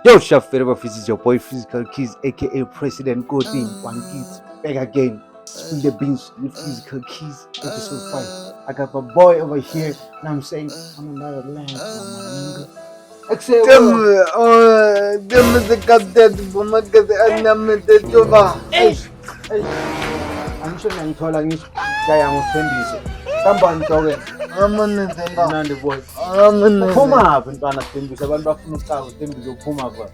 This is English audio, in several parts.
Yo, Chef Favorite, this is your boy Physical Keys, aka President Godin. One Kids, back again. Spill the beans with Physical Keys, episode 5. I got my boy over here, and I'm saying, I'm another land, my nigga. Except, Dem the captain for my hey, I'm sure I'm telling you, guy, I'm offended. Somebody talking. Nandi boy. Uphuma apha ntwana Thembisa abantu bafuna ukucawa Thembisa uphuma apha.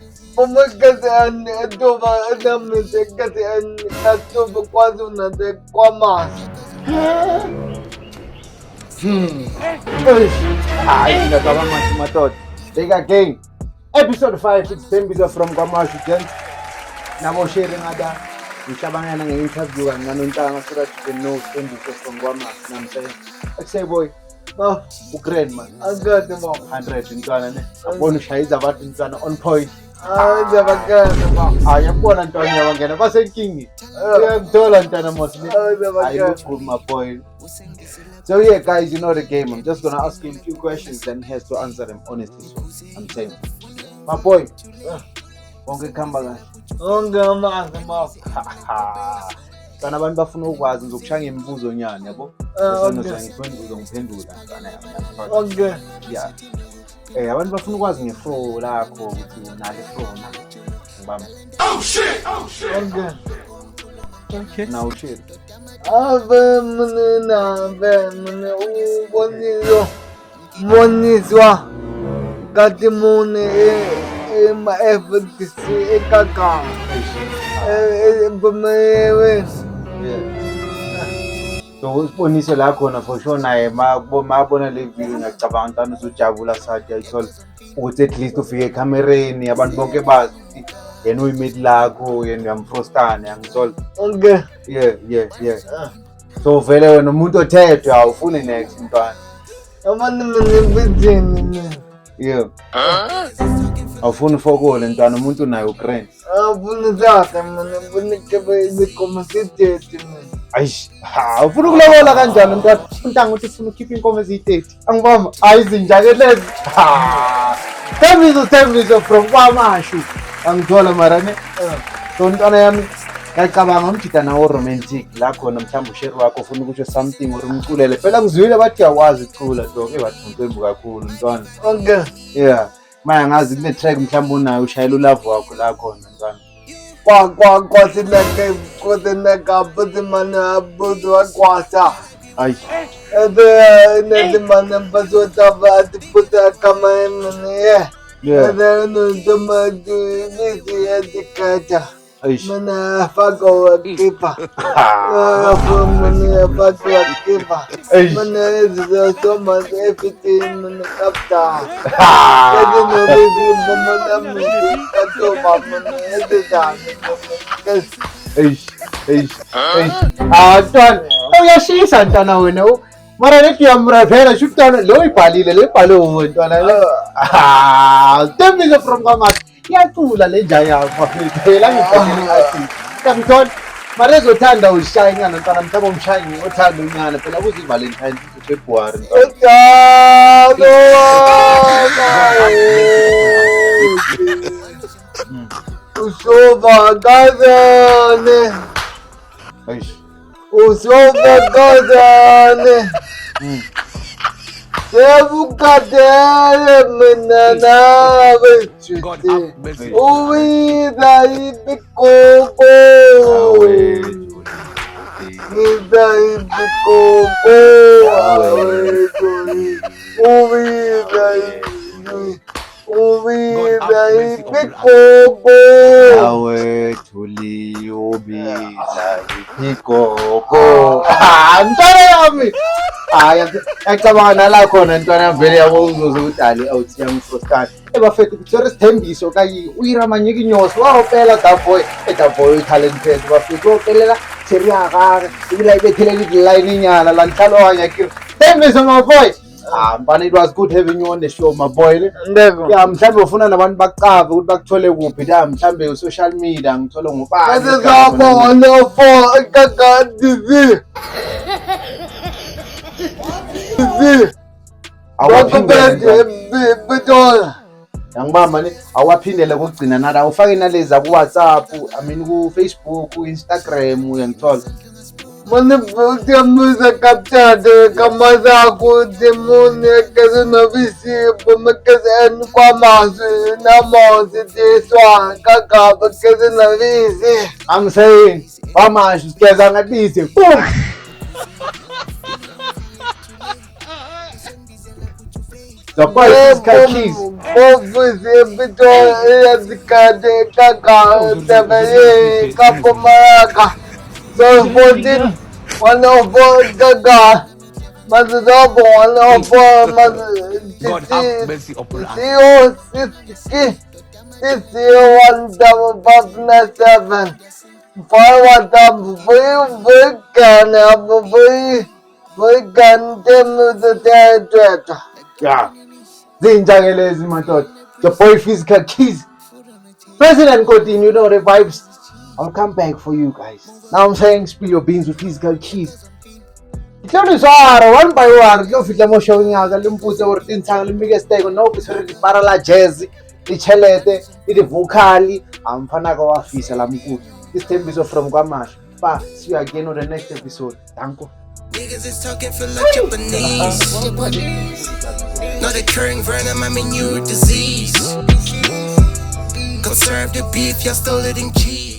Hayi ngiyacabanga manje madoda. Back again. Episode 5 it's Thembisa from KwaMashu Gent. Nabo sharing ada ngicabangana nge-interview kancane untanga so that you can know Thembisa from KwaMashu. I'm saying, say boy. No, Ukraine man. I got them all. 100 ntwana ne. Abona ushayiza abantu ntwana on point. Yabona ntwana yabangena basenkingi. Uyakuthola ntwana mos. I look good my boy. So yeah guys, you know the game. I'm just gonna ask him a few questions and he has to answer them honestly. So I'm saying, my boy, wonke khamba kahle. Kana abantu bafuna ukwazi ngizokushaya ngemibuzo nyane yabo. Ngiphendula ntwana yami. Okay. Yeah. Abantu bafuna ukwazi ngeflow lakho ukuthi unalo iflow na. Ngibamba. Oh shit. Okay. Now shit. Moniswa kati mune ma FDC ekaka So usiboniso la khona for sure naye mabona le video ngiyacabanga ntana uzojabula sathi ayithola ukuthi at least ufike ekamereni abantu bonke bazi ukuthi yena uyimedi lakho yena uyamfrostana yangithola. Okay. Yeah. So vele wena umuntu othethwe awufuni next ntwana. Abantu mnibizini. Yeah. Awufuni fokole ntwana umuntu naye ugrand. Afuna zakhe mina bunike beyikomsiteti mina. Ayish, ufuna ukulobola kanjani ntwana? Untanga uthi ufuna ukhipha inkomo eziyi-30. Angibamba, ayizinja ke lezi. Thembisa from KwaMashu. Angithola mara ne. So ntwana yami ngiyacabanga umjida nawo romantic la khona mhlawumbe ushare wakho ufuna ukusho something or umculele. Phela ngizwile bathi yawazi icula dog ebathi ngicembu kakhulu ntwana. Okay. Yeah. Maya ngazi kune track mhlawumbe unayo ushayela ulove wakho la khona ntwana. Kwasi nake kote nakaputi mana abudu akwasa. Ayi. Nezi mana pasota vati puta kama emene. Yeah. Nutuma visi edikata. Ayish. Mana fago wakipa. Mana fago wakipa. Mana ezo soma efiti mana kapta. Kedi nurizi mana miti katoma mana ezidani. Eish. Ntwana, uyashisa ntwana wena. Mara lethi yamravela shutana lo ibhalile le bhalo ntwana le. Thembisa from KwaMashu. Iyacula le nja yakho phela ngibhekele athi. Kamthona mara ezothanda ushaya inyana ntwana mthabo umshayi othanda unyana phela kuzi Valentine February. Usoba kazane. Eish. Usoba kazane. Sebukadele mina nawe chute. Uwida ibikoko. Uwida ibikoko. Uwida ibikoko. Awe thuli ubila ibikoko. Ntwana yami. Ngiyacabanga la khona ntwana vele yabo uzoze udali awuthi yamfrostana. Bafethu kuthore Thembiso kayi uyiramanyika inyosi wawopela daboy edaboy talented bafethu opelela seriaka ibila ibethelela line inyana la nhlalo wanyakira Thembiso my boy. Mbana it was good having you on the show my boy. Ndeko. Yeah, mhlambe ufuna nabantu baqave ukuthi bakuthole kuphi la mhlambe social media ngithola ngubani. Ezizabona for kakadizi. Bakubende bitola. Yangibamba ne awaphindele kokugcina nala ufake nalezi ku WhatsApp, I mean ku Facebook, Instagram uyangithola. Mane buti musa kaptade kamasa ku demone kaze novisi bomakaze kwa masu na mosi deswa kaka bakaze novisi. I'm saying, vamos, esquece na bici. Boom! The boy physical keys. Bofuzi bito yazikade kaka tebeye kapomaraka. So 14 104 gaga. Mazudobo 104 God have mercy upon us. CEO 60 1 double 597 forward we can the theater. Yeah. Zinjagelezi madoda. The boy physical keys. President continue, you know the vibes. I'll come back for you guys. Now I'm saying spill your beans with physical keys. Tlhelo swara one by one tlo fitla mo showing aka le mputse gore tintshang le make stake no ke sere di para la jazz di chelete di vocal amfana ka wa fisa la mputo. This episode from Kwamash. Bye. See you again on the next episode. Danko. Niggas is talking feel like Japanese. Not occurring venom, I'm a new disease. Conserve the beef, y'all stole it in cheese.